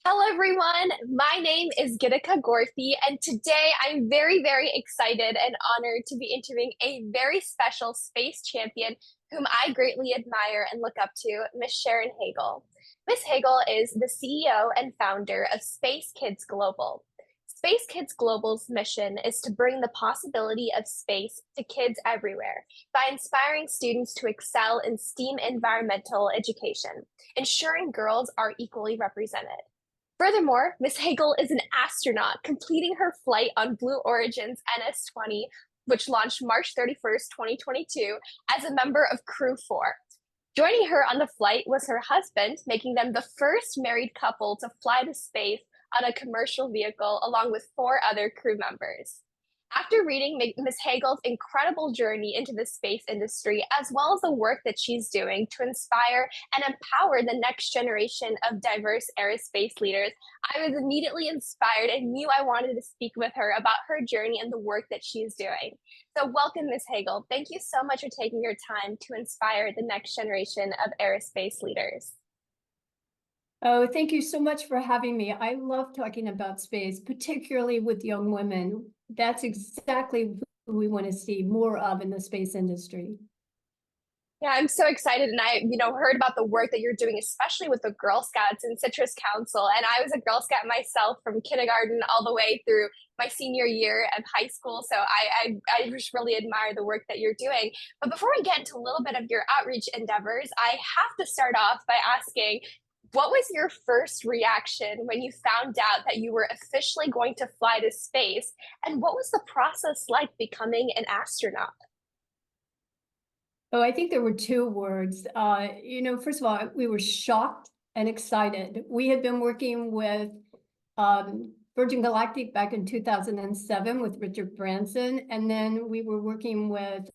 Hello, everyone. My name is Gitika Gorfi, and today I'm very excited and honored to be interviewing a very special space champion whom I greatly admire and look up to, Miss Sharon Hagle. Miss Hagle is the CEO and founder of SpaceKids Global. SpaceKids Global's mission is to bring the possibility of space to kids everywhere by inspiring students to excel in STEAM environmental education, ensuring girls are equally represented. Furthermore, Miss Hagel is an astronaut completing her flight on Blue Origin's NS-20, which launched March 31st, 2022, as a member of Crew 4. Joining her on the flight was her husband, making them the first married couple to fly to space on a commercial vehicle, along with four other crew members. After reading Ms. Hagel's incredible journey into the space industry, as well as the work that she's doing to inspire and empower the next generation of diverse aerospace leaders, I was immediately inspired and knew I wanted to speak with her about her journey and the work that she's doing. So, welcome, Ms. Hagel. Thank you so much for taking your time to inspire the next generation of aerospace leaders. Oh, thank you so much for having me. I love talking about space, particularly with young women. That's exactly who we want to see more of in the space industry. Yeah, I'm so excited, and I heard about the work that you're doing, especially with the Girl Scouts and Citrus Council. And I was a Girl Scout myself from kindergarten all the way through my senior year of high school. So I just really admire the work that you're doing. But before we get into a little bit of your outreach endeavors, I have to start off by asking, what was your first reaction when you found out that you were officially going to fly to space? And what was the process like becoming an astronaut? Oh, I think there were two words. First of all, we were shocked and excited. We had been working with Virgin Galactic back in 2007 with Richard Branson, and then we were working with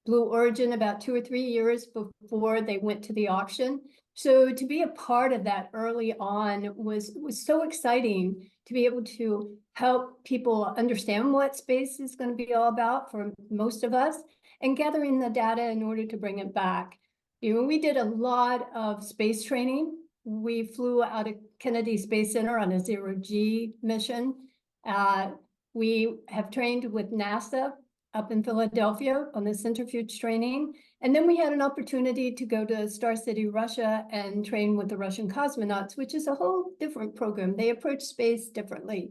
Blue Origin about 2 or 3 years before they went to the auction. So to be a part of that early on was so exciting to be able to help people understand what space is going to be all about for most of us and gathering the data in order to bring it back. We did a lot of space training. We flew out of Kennedy Space Center on a zero-G mission. We have trained with NASA up in Philadelphia on the centrifuge training. And then we had an opportunity to go to Star City, Russia, and train with the Russian cosmonauts, which is a whole different program. They approach space differently.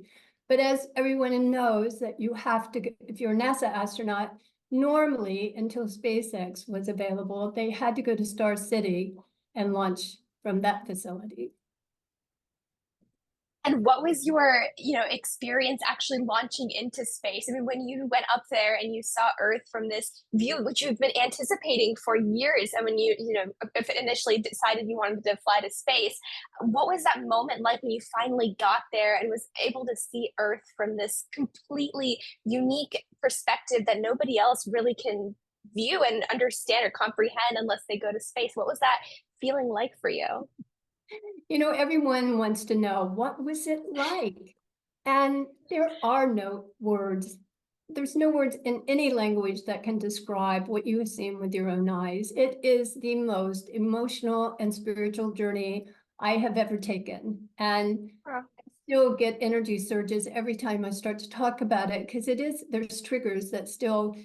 But as everyone knows, that you have to, if you're a NASA astronaut, normally until SpaceX was available, they had to go to Star City and launch from that facility. And what was your experience actually launching into space? I mean, when you went up there and you saw Earth from this view, which you've been anticipating for years, and when if initially decided you wanted to fly to space, what was that moment like when you finally got there and was able to see Earth from this completely unique perspective that nobody else really can view and understand or comprehend unless they go to space? What was that feeling like for you? Everyone wants to know, what was it like? And there are no words. There's no words in any language that can describe what you have seen with your own eyes. It is the most emotional and spiritual journey I have ever taken. And I still get energy surges every time I start to talk about it, because there's triggers that still,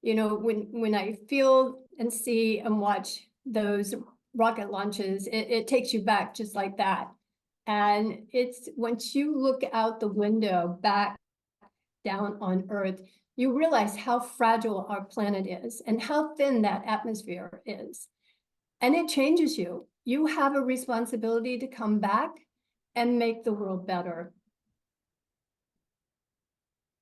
when I feel and see and watch those rocket launches, it takes you back just like that. And it's once you look out the window back down on Earth, you realize how fragile our planet is and how thin that atmosphere is. And it changes you. You have a responsibility to come back and make the world better.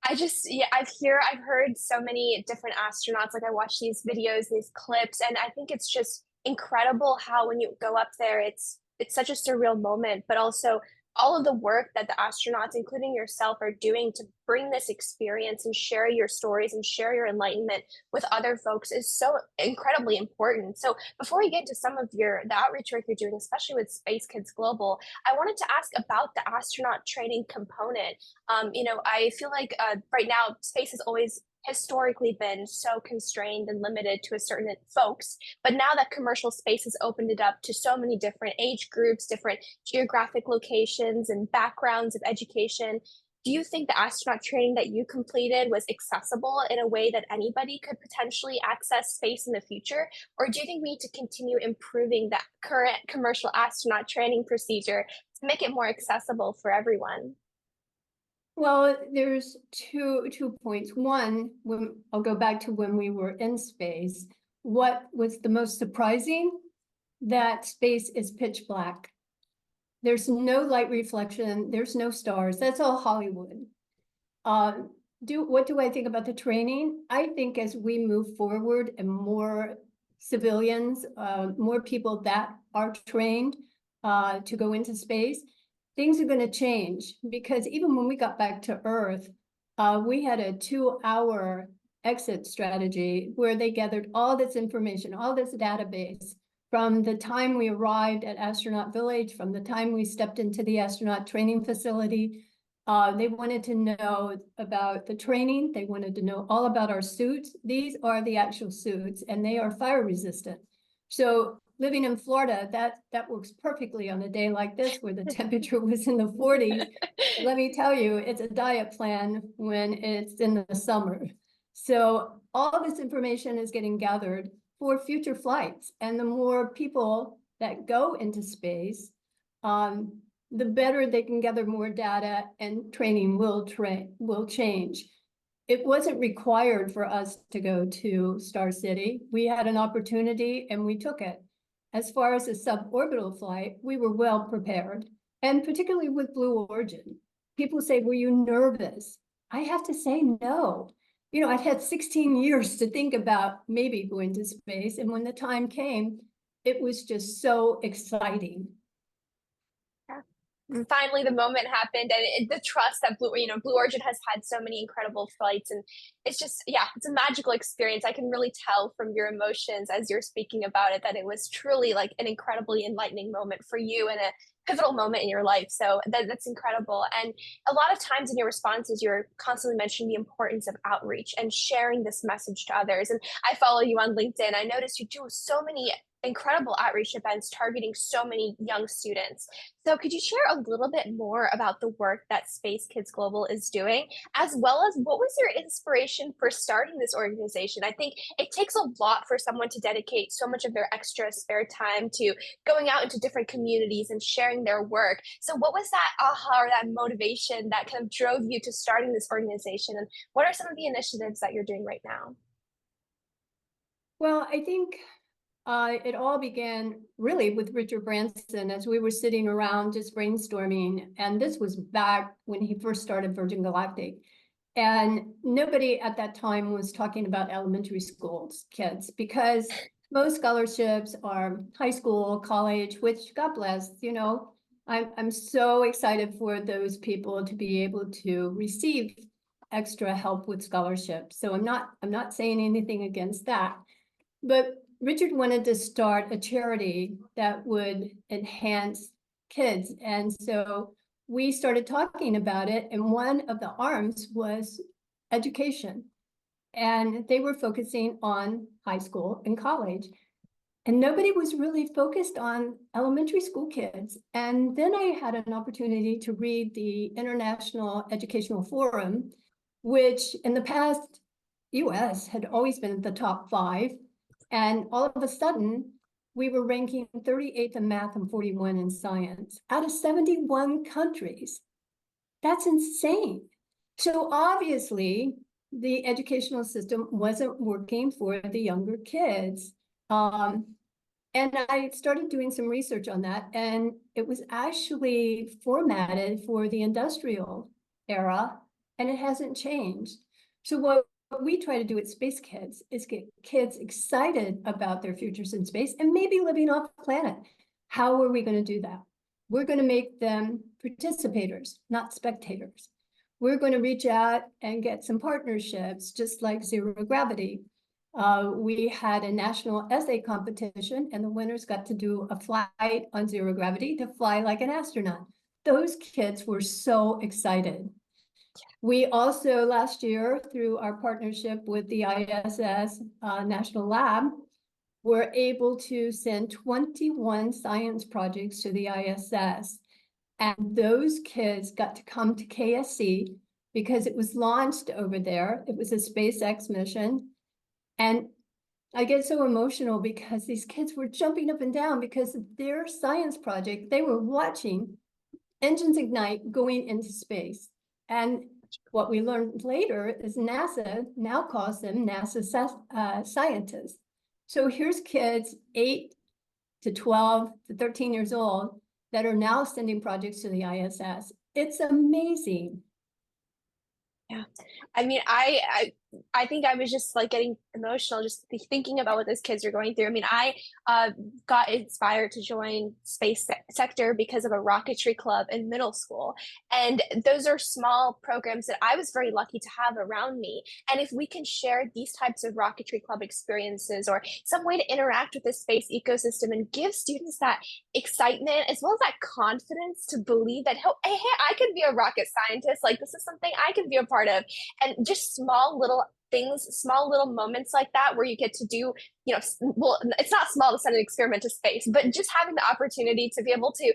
I've heard so many different astronauts. Like I watch these videos, these clips, and I think it's just incredible how when you go up there, it's such a surreal moment, but also all of the work that the astronauts, including yourself, are doing to bring this experience and share your stories and share your enlightenment with other folks is so incredibly important. So before we get into some of the outreach work you're doing, especially with Space Kids Global, I wanted to ask about the astronaut training component. I feel like right now space is always historically been so constrained and limited to a certain folks. But now that commercial space has opened it up to so many different age groups, different geographic locations, and backgrounds of education, do you think the astronaut training that you completed was accessible in a way that anybody could potentially access space in the future? Or do you think we need to continue improving that current commercial astronaut training procedure to make it more accessible for everyone? Well, there's two points. One, when I'll go back to when we were in space, what was the most surprising? That space is pitch black. There's no light reflection, there's no stars. That's all Hollywood. What do I think about the training? I think as we move forward and more civilians, more people that are trained to go into space, things are going to change, because even when we got back to Earth, we had a 2-hour exit strategy where they gathered all this information, all this database from the time we arrived at Astronaut Village, from the time we stepped into the astronaut training facility. They wanted to know about the training. They wanted to know all about our suits. These are the actual suits, and they are fire resistant. So living in Florida, that works perfectly on a day like this where the temperature was in the 40s. Let me tell you, it's a diet plan when it's in the summer. So all this information is getting gathered for future flights. And the more people that go into space, the better they can gather more data, and training will change. It wasn't required for us to go to Star City. We had an opportunity and we took it. As far as a suborbital flight, we were well prepared, and particularly with Blue Origin. People say, were you nervous? I have to say no. You know, I've had 16 years to think about maybe going to space, and when the time came, it was just so exciting. Finally the moment happened, and the trust that Blue Origin has had so many incredible flights, and it's just, yeah, it's a magical experience. I can really tell from your emotions as you're speaking about it that it was truly like an incredibly enlightening moment for you and a pivotal moment in your life. So that's incredible. And a lot of times in your responses, you're constantly mentioning the importance of outreach and sharing this message to others. And I follow you on LinkedIn. I noticed you do so many incredible outreach events targeting so many young students. So could you share a little bit more about the work that SpaceKids Global is doing, as well as what was your inspiration for starting this organization? I think it takes a lot for someone to dedicate so much of their extra spare time to going out into different communities and sharing their work. So what was that aha or that motivation that kind of drove you to starting this organization? And what are some of the initiatives that you're doing right now? Well, I think it all began really with Richard Branson as we were sitting around just brainstorming. And this was back when he first started Virgin Galactic. And nobody at that time was talking about elementary school kids, because most scholarships are high school, college, which God bless, you know, I'm so excited for those people to be able to receive extra help with scholarships. So I'm not saying anything against that. But Richard wanted to start a charity that would enhance kids. And so we started talking about it. And one of the arms was education. And they were focusing on high school and college. And nobody was really focused on elementary school kids. And then I had an opportunity to read the International Educational Forum, which in the past, US had always been the top 5. And all of a sudden, we were ranking 38th in math and 41 in science out of 71 countries. That's insane. So obviously, the educational system wasn't working for the younger kids. And I started doing some research on that, and it was actually formatted for the industrial era, and it hasn't changed. So what we try to do at Space Kids is get kids excited about their futures in space and maybe living off the planet. How are we going to do that? We're going to make them participators, not spectators. We're going to reach out and get some partnerships, just like Zero Gravity. We had a national essay competition, and the winners got to do a flight on Zero Gravity to fly like an astronaut. Those kids were so excited. We also, last year, through our partnership with the ISS National Lab, were able to send 21 science projects to the ISS. And those kids got to come to KSC because it was launched over there. It was a SpaceX mission. And I get so emotional because these kids were jumping up and down because their science project, they were watching engines ignite going into space. And what we learned later is NASA now calls them NASA scientists. So here's kids 8 to 12 to 13 years old that are now sending projects to the ISS. It's amazing. Yeah. I mean, I think I was just like getting emotional just thinking about what those kids are going through. I mean, I got inspired to join space sector because of a rocketry club in middle school. And those are small programs that I was very lucky to have around me. And if we can share these types of rocketry club experiences or some way to interact with the space ecosystem and give students that excitement as well as that confidence to believe that, hey, I can be a rocket scientist. Like, this is something I can be a part of. And just small little things, small little moments like that where you get to do, well, it's not small to send an experiment to space, but just having the opportunity to be able to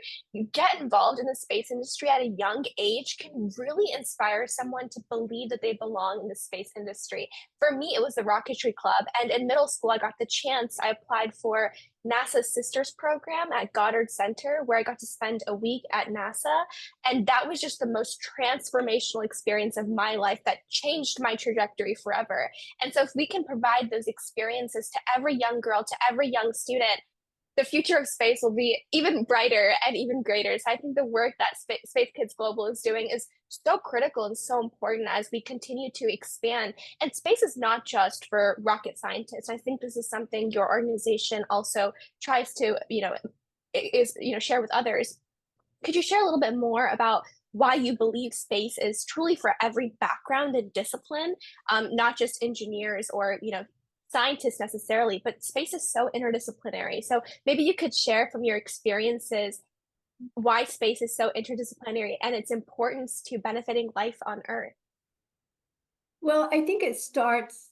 get involved in the space industry at a young age can really inspire someone to believe that they belong in the space industry. For me, it was the rocketry club. And in middle school, I got the chance, I applied for NASA's Sisters program at Goddard Center, where I got to spend a week at NASA. And that was just the most transformational experience of my life that changed my trajectory forever. And so, if we can provide those experiences to every young girl, to every young student, the future of space will be even brighter and even greater. So I think the work that SpaceKids Global is doing is so critical and so important as we continue to expand. And space is not just for rocket scientists. I think this is something your organization also tries to, share with others. Could you share a little bit more about why you believe space is truly for every background and discipline, not just engineers or, scientists necessarily, but space is so interdisciplinary. So maybe you could share from your experiences why space is so interdisciplinary and its importance to benefiting life on Earth. Well, I think it starts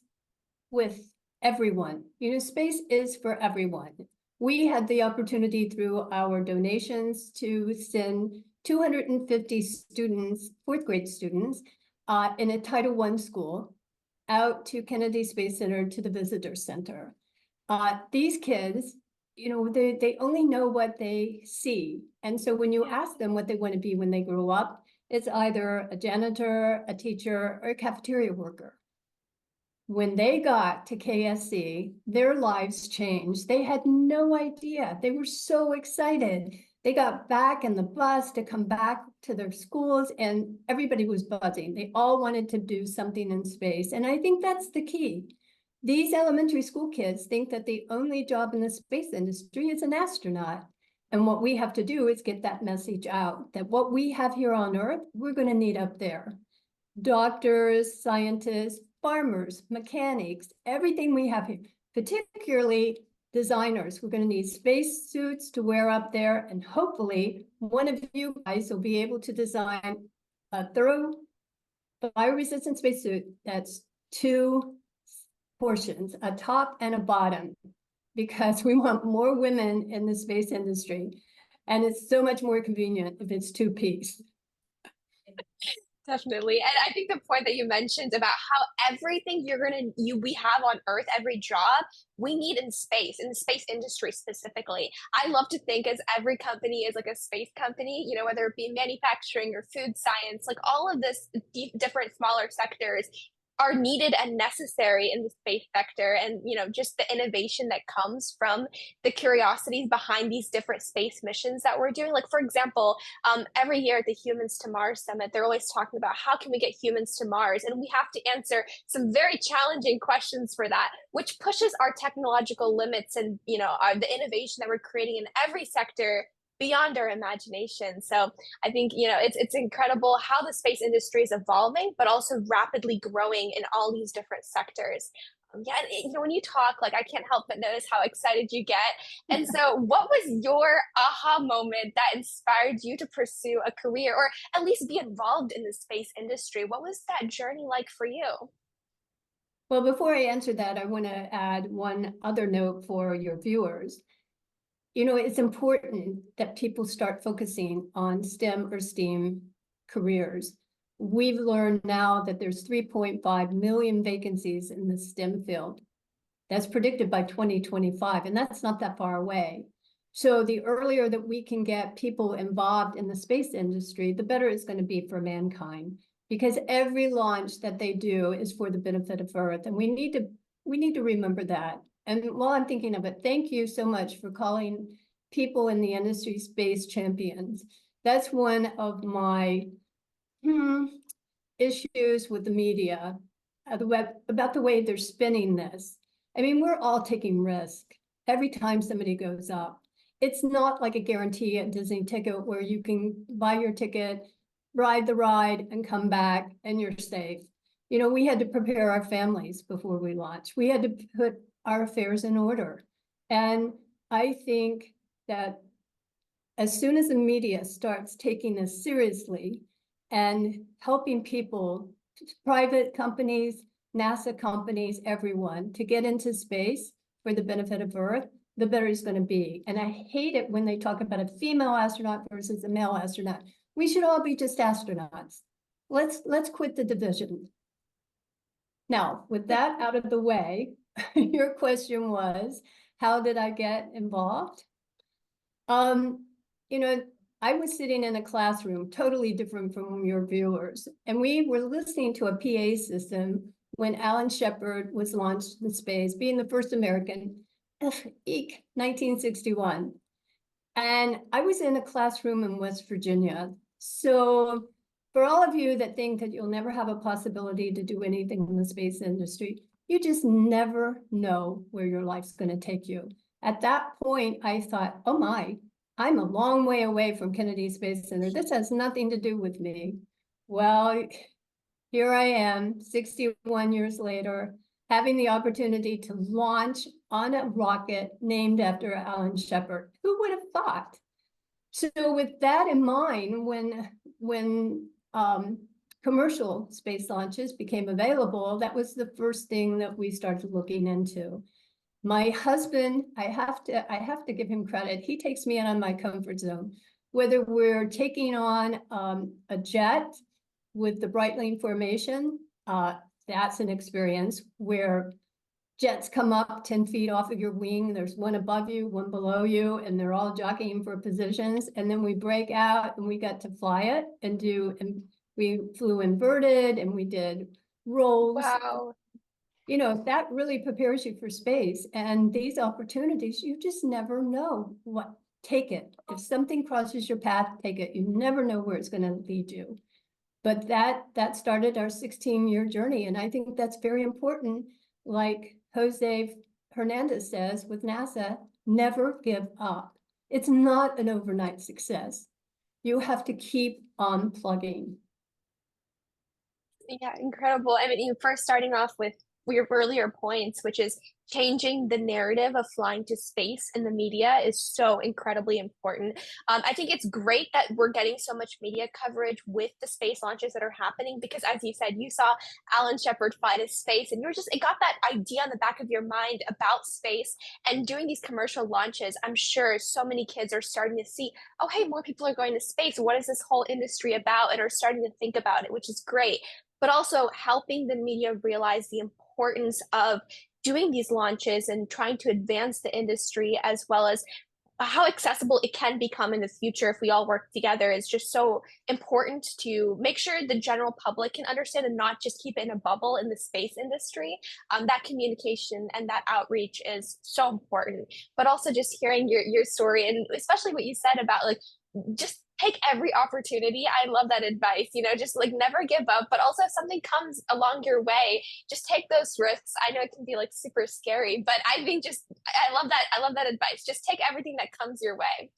with everyone. Space is for everyone. We had the opportunity through our donations to send 250 students, fourth grade students, in a Title I school out to Kennedy Space Center to the visitor center. These kids, they only know what they see. And so when you ask them what they want to be when they grow up, it's either a janitor, a teacher, or a cafeteria worker. When they got to KSC, their lives changed. They had no idea. They were so excited. They got back in the bus to come back to their schools, and everybody was buzzing. They all wanted to do something in space. And I think that's the key. These elementary school kids think that the only job in the space industry is an astronaut. And what we have to do is get that message out that what we have here on Earth, we're going to need up there. Doctors, scientists, farmers, mechanics, everything we have here, particularly designers. We're going to need space suits to wear up there. And hopefully one of you guys will be able to design a thorough fire-resistant spacesuit that's 2 portions, a top and a bottom, because we want more women in the space industry. And it's so much more convenient if it's 2-piece. Definitely. And I think the point that you mentioned about how everything we have on Earth, every job we need in the space industry specifically. I love to think as every company is like a space company, whether it be manufacturing or food science, like all of this different smaller sectors are needed and necessary in the space sector. And just the innovation that comes from the curiosities behind these different space missions that we're doing. Like, for example, every year at the Humans to Mars Summit, they're always talking about how can we get humans to Mars, and we have to answer some very challenging questions for that, which pushes our technological limits and the innovation that we're creating in every sector beyond our imagination. So I think it's incredible how the space industry is evolving, but also rapidly growing in all these different sectors. Yeah, and when you talk, like I can't help but notice how excited you get. And so, what was your aha moment that inspired you to pursue a career or at least be involved in the space industry? What was that journey like for you? Well, before I answer that, I want to add one other note for your viewers. It's important that people start focusing on STEM or STEAM careers. We've learned now that there's 3.5 million vacancies in the STEM field. That's predicted by 2025, and that's not that far away. So the earlier that we can get people involved in the space industry, the better it's going to be for mankind, because every launch that they do is for the benefit of Earth, and we need to remember that. And while I'm thinking of it, thank you so much for calling people in the industry space champions. That's one of my issues with the media, about the way they're spinning this. I mean, we're all taking risk every time somebody goes up. It's not like a guarantee at Disney ticket where you can buy your ticket, ride the ride, and come back and you're safe. We had to prepare our families before we launched. We had to put our affairs in order. And I think that as soon as the media starts taking this seriously and helping people, private companies, NASA companies, everyone, to get into space for the benefit of Earth, the better it's going to be. And I hate it when they talk about a female astronaut versus a male astronaut. We should all be just astronauts. Let's quit the division. Now, with that out of the way, your question was, how did I get involved? You know, I was sitting in a classroom, totally different from your viewers, and we were listening to a PA system when Alan Shepard was launched in space, being the first American, eek, 1961. And I was in a classroom in West Virginia. So for all of you that think that you'll never have a possibility to do anything in the space industry, you just never know where your life's going to take you. At that point, I thought, oh my, I'm a long way away from Kennedy Space Center. This has nothing to do with me. Well, here I am, 61 years later, having the opportunity to launch on a rocket named after Alan Shepard. Who would have thought? So with that in mind, when commercial space launches became available, that was the first thing that we started looking into. My husband, I have to give him credit. He takes me out of my comfort zone. Whether we're taking on a jet with the Breitling formation, that's an experience where jets come up 10 feet off of your wing. There's one above you, one below you, and they're all jockeying for positions. And then we break out and we got to fly it and we flew inverted and we did rolls. Wow. That really prepares you for space. And these opportunities, you just never know what. Take it. If something crosses your path, take it. You never know where it's going to lead you. But that started our 16-year journey. And I think that's very important. Like Jose Hernandez says with NASA, never give up. It's not an overnight success. You have to keep on plugging. Yeah, incredible. I mean, you first starting off with your earlier points, which is changing the narrative of flying to space in the media is so incredibly important. I think it's great that we're getting so much media coverage with the space launches that are happening because, as you said, you saw Alan Shepard fly to space, and it got that idea on the back of your mind about space. And doing these commercial launches, I'm sure so many kids are starting to see, oh, hey, more people are going to space. What is this whole industry about? And are starting to think about it, which is great. But also helping the media realize the importance of doing these launches and trying to advance the industry, as well as how accessible it can become in the future if we all work together, is just so important to make sure the general public can understand and not just keep it in a bubble in the space industry. That communication and that outreach is so important. But also just hearing your story, and especially what you said about like just take every opportunity. I love that advice, just like never give up, but also if something comes along your way, just take those risks. I know it can be like super scary, but I think I love that advice. Just take everything that comes your way.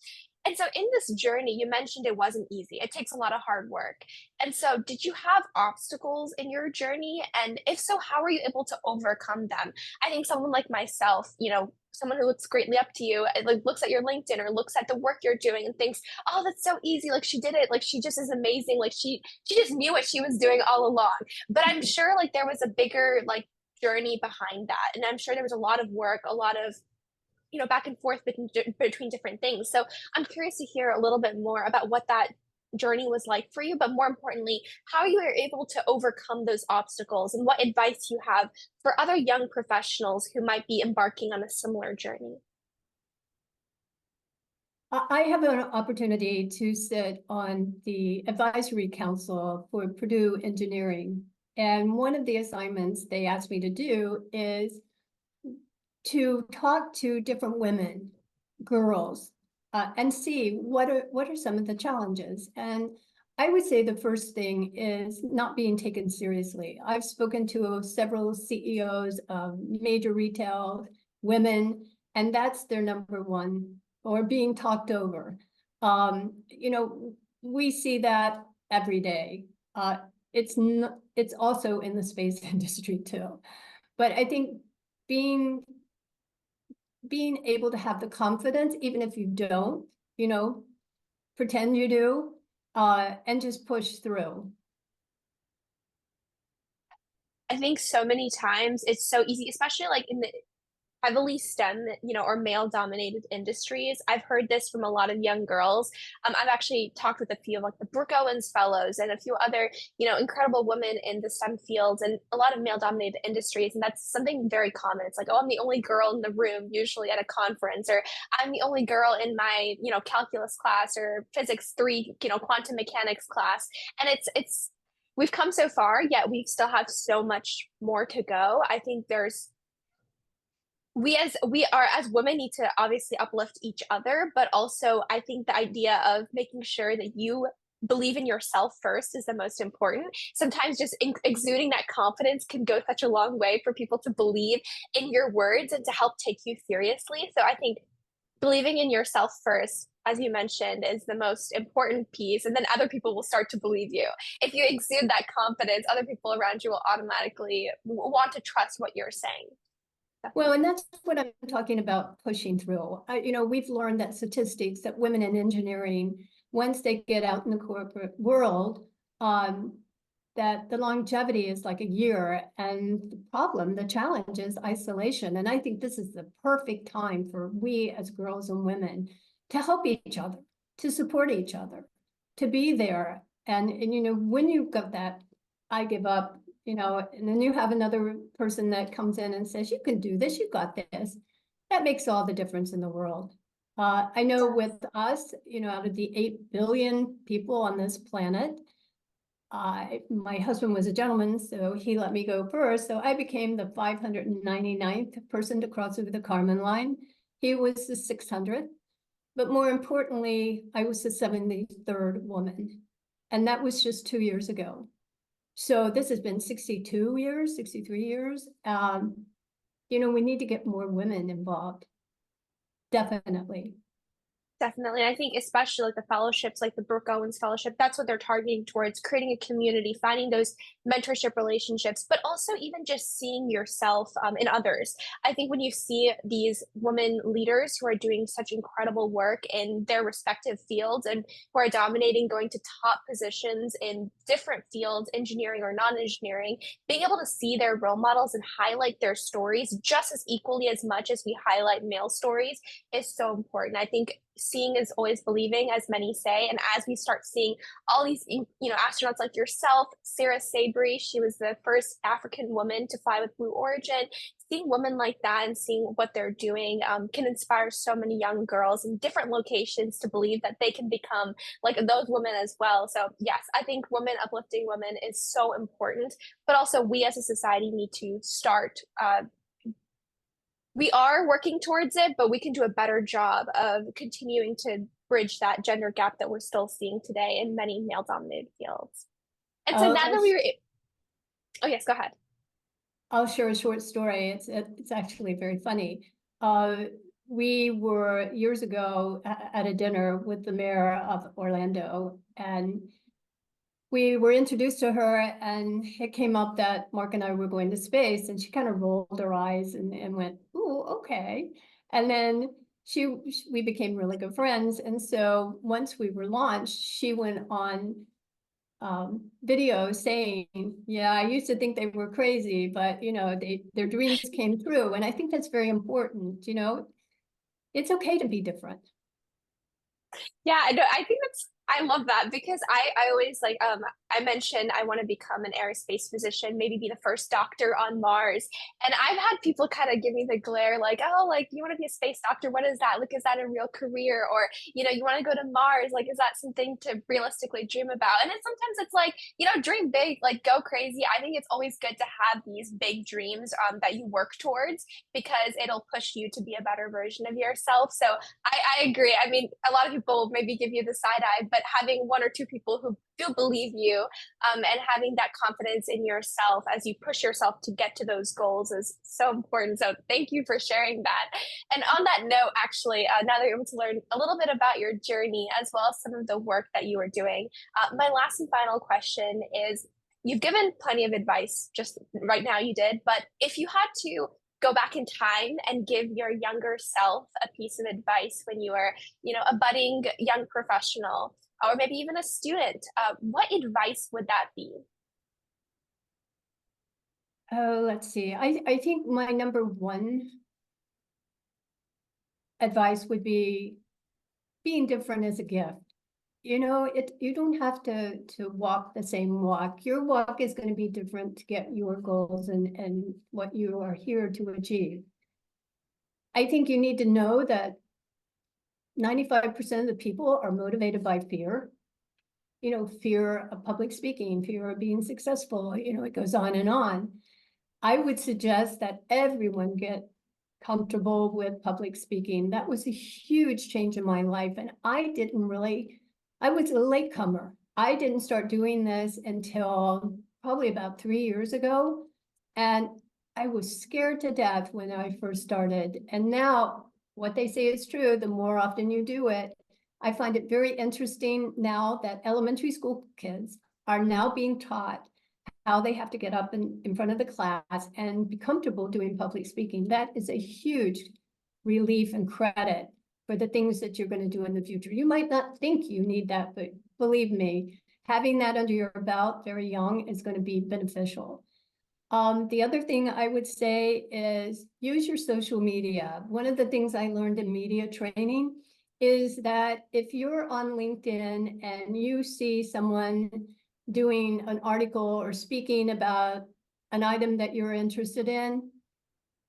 And so in this journey, you mentioned it wasn't easy. It takes a lot of hard work. And so did you have obstacles in your journey? And if so, how were you able to overcome them? I think someone like myself, someone who looks greatly up to you, like looks at your LinkedIn or looks at the work you're doing and thinks, "Oh, that's so easy. Like she did it. Like she just is amazing. Like she just knew what she was doing all along." But I'm sure like there was a bigger like journey behind that. And I'm sure there was a lot of work, a lot of back and forth between different things. So I'm curious to hear a little bit more about what that journey was like for you, but more importantly, how you were able to overcome those obstacles and what advice you have for other young professionals who might be embarking on a similar journey. I have an opportunity to sit on the advisory council for Purdue Engineering. And one of the assignments they asked me to do is to talk to different women, girls, and see what are some of the challenges. And I would say the first thing is not being taken seriously. I've spoken to several CEOs of major retail women, and that's their number one, or being talked over. We see that every day. It's also in the space industry too. But I think being being able to have the confidence, even if you don't, pretend you do, and just push through. I think so many times it's so easy, especially like in the heavily STEM, or male dominated industries. I've heard this from a lot of young girls. I've actually talked with a few of like the Brooke Owens fellows and a few other, incredible women in the STEM fields and a lot of male dominated industries. And that's something very common. It's like, oh, I'm the only girl in the room, usually at a conference, or I'm the only girl in my, calculus class or physics three, quantum mechanics class. And we've come so far, yet we still have so much more to go. I think we as women need to obviously uplift each other, but also I think the idea of making sure that you believe in yourself first is the most important. Sometimes just exuding that confidence can go such a long way for people to believe in your words and to help take you seriously. So I think believing in yourself first, as you mentioned, is the most important piece, and then other people will start to believe you. If you exude that confidence, other people around you will automatically want to trust what you're saying. Well, and that's what I'm talking about, pushing through. We've learned that statistics that women in engineering, once they get out in the corporate world, that the longevity is like a year. And the challenge is isolation. And I think this is the perfect time for we as girls and women to help each other, to support each other, to be there. And when you've got that, I give up, and then you have another person that comes in and says, you can do this, you got this. That makes all the difference in the world. I know with us, out of the 8 billion people on this planet, my husband was a gentleman, so he let me go first. So I became the 599th person to cross over the Kármán line. He was the 600th. But more importantly, I was the 73rd woman. And that was just 2 years ago. So this has been 62 years, 63 years. We need to get more women involved. Definitely. Definitely. I think especially like the fellowships, like the Brooke Owens Fellowship, that's what they're targeting towards creating a community, finding those mentorship relationships, but also even just seeing yourself in others. I think when you see these women leaders who are doing such incredible work in their respective fields and who are dominating, going to top positions in different fields, engineering or non-engineering, being able to see their role models and highlight their stories just as equally as much as we highlight male stories is so important. I think seeing is always believing, as many say. And as we start seeing all these, astronauts like yourself, Sarah Sabry, she was the first African woman to fly with Blue Origin. Seeing women like that and seeing what they're doing can inspire so many young girls in different locations to believe that they can become like those women as well. So yes, I think uplifting women is so important, but also we as a society need to start we are working towards it, but we can do a better job of continuing to bridge that gender gap that we're still seeing today in many male dominated fields. And so now that oh yes, go ahead. I'll share a short story. It's actually very funny. Uh, we were years ago at a dinner with the mayor of Orlando, and we were introduced to her, and it came up that Mark and I were going to space, and she kind of rolled her eyes and went, "Ooh, okay." And then we became really good friends. And so once we were launched, she went on video saying, "Yeah, I used to think they were crazy, but their dreams came true." And I think that's very important. It's okay to be different. Yeah, I know. I think I love that because I always like I mentioned I want to become an aerospace physician, maybe be the first doctor on Mars. And I've had people kind of give me the glare like, "Oh, like you want to be a space doctor? What is that? Like is that a real career? Or, you want to go to Mars? Like is that something to realistically dream about?" And then sometimes it's like, dream big, like go crazy. I think it's always good to have these big dreams that you work towards because it'll push you to be a better version of yourself. So I agree. I mean, a lot of people maybe give you the side eye, but having one or two people who do believe you and having that confidence in yourself as you push yourself to get to those goals is so important. So thank you for sharing that. And on that note, actually, now that you're able to learn a little bit about your journey as well as some of the work that you are doing, my last and final question is, you've given plenty of advice just right now, you did, but if you had to go back in time and give your younger self a piece of advice when you were, a budding young professional or maybe even a student, what advice would that be? Oh, let's see. I think my number one advice would be being different is a gift. You don't have to walk the same walk. Your walk is going to be different to get your goals and what you are here to achieve. I think you need to know that 95% of the people are motivated by fear. Fear of public speaking, fear of being successful, it goes on and on. I would suggest that everyone get comfortable with public speaking. That was a huge change in my life. And I was a latecomer. I didn't start doing this until probably about 3 years ago. And I was scared to death when I first started. And now what they say is true, the more often you do it. I find it very interesting now that elementary school kids are now being taught how they have to get up in front of the class and be comfortable doing public speaking. That is a huge relief and credit for the things that you're going to do in the future. You might not think you need that, but believe me, having that under your belt very young is going to be beneficial. The other thing I would say is use your social media. One of the things I learned in media training is that if you're on LinkedIn and you see someone doing an article or speaking about an item that you're interested in,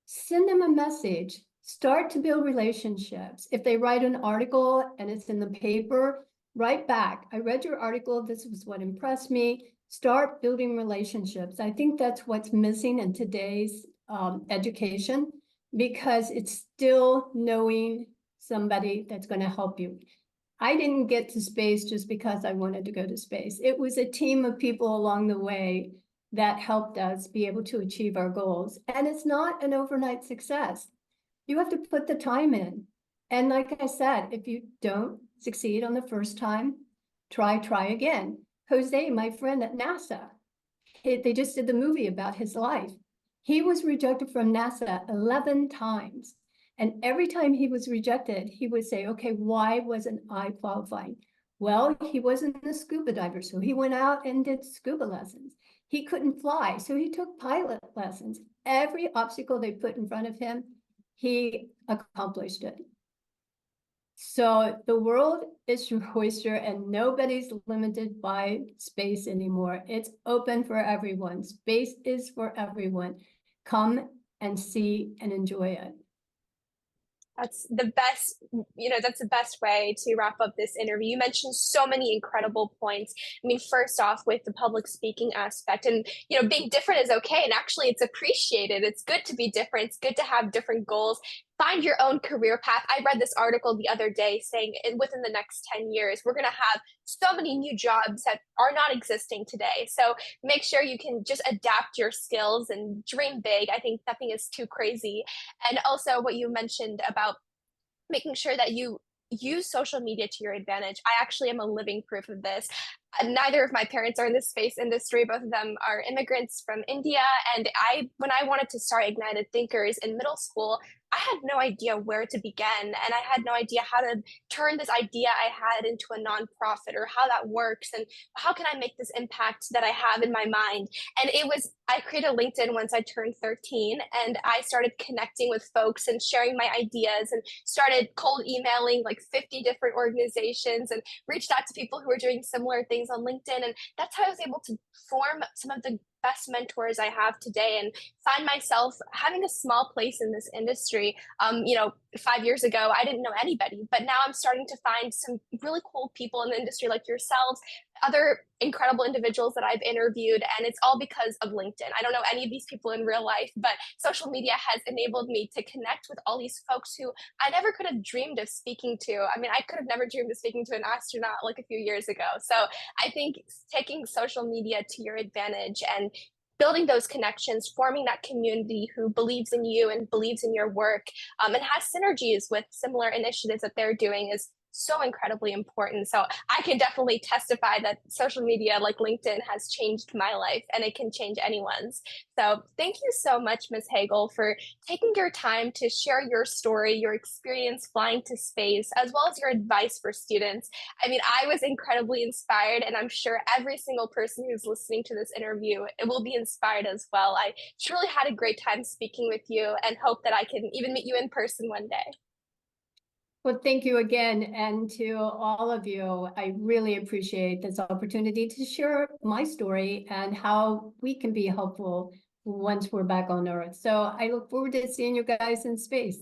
send them a message. Start to build relationships. If they write an article and it's in the paper, write back. "I read your article. This was what impressed me." Start building relationships. I think that's what's missing in today's education, because it's still knowing somebody that's going to help you. I didn't get to space just because I wanted to go to space. It was a team of people along the way that helped us be able to achieve our goals. And it's not an overnight success. You have to put the time in. And like I said, if you don't succeed on the first time, try again. Jose, my friend at NASA, they just did the movie about his life. He was rejected from NASA 11 times. And every time he was rejected, he would say, "Okay, why wasn't I qualified?" Well, he wasn't a scuba diver, so he went out and did scuba lessons. He couldn't fly, so he took pilot lessons. Every obstacle they put in front of him, he accomplished it. So the world is your oyster and nobody's limited by space anymore. It's open for everyone. Space is for everyone. Come and see and enjoy it. That's the best, that's the best way to wrap up this interview. You mentioned so many incredible points. I mean, first off, with the public speaking aspect, and, being different is okay. And actually, it's appreciated. It's good to be different. It's good to have different goals. Find your own career path. I read this article the other day saying within the next 10 years, we're going to have so many new jobs that are not existing today. So make sure you can just adapt your skills and dream big. I think nothing is too crazy. And also what you mentioned about making sure that you use social media to your advantage. I actually am a living proof of this. Neither of my parents are in the space industry. Both of them are immigrants from India. And when I wanted to start Ignited Thinkers in middle school, I had no idea where to begin. And I had no idea how to turn this idea I had into a nonprofit or how that works. And how can I make this impact that I have in my mind? And I created a LinkedIn once I turned 13, and I started connecting with folks and sharing my ideas and started cold emailing like 50 different organizations and reached out to people who were doing similar things on LinkedIn. And that's how I was able to form some of the best mentors I have today and find myself having a small place in this industry. 5 years ago, I didn't know anybody, but now I'm starting to find some really cool people in the industry like yourselves, other incredible individuals that I've interviewed, and it's all because of LinkedIn. I don't know any of these people in real life, but social media has enabled me to connect with all these folks who I never could have dreamed of speaking to. I mean, I could have never dreamed of speaking to an astronaut like a few years ago. So I think taking social media to your advantage and building those connections, forming that community who believes in you and believes in your work, and has synergies with similar initiatives that they're doing is so incredibly important. So I can definitely testify that social media like LinkedIn has changed my life and it can change anyone's. So thank you so much, Ms. Hagel, for taking your time to share your story, your experience flying to space, as well as your advice for students. I mean, I was incredibly inspired, and I'm sure every single person who's listening to this interview will be inspired as well. I truly had a great time speaking with you and hope that I can even meet you in person one day. Well, thank you again. And to all of you, I really appreciate this opportunity to share my story and how we can be helpful once we're back on Earth. So I look forward to seeing you guys in space.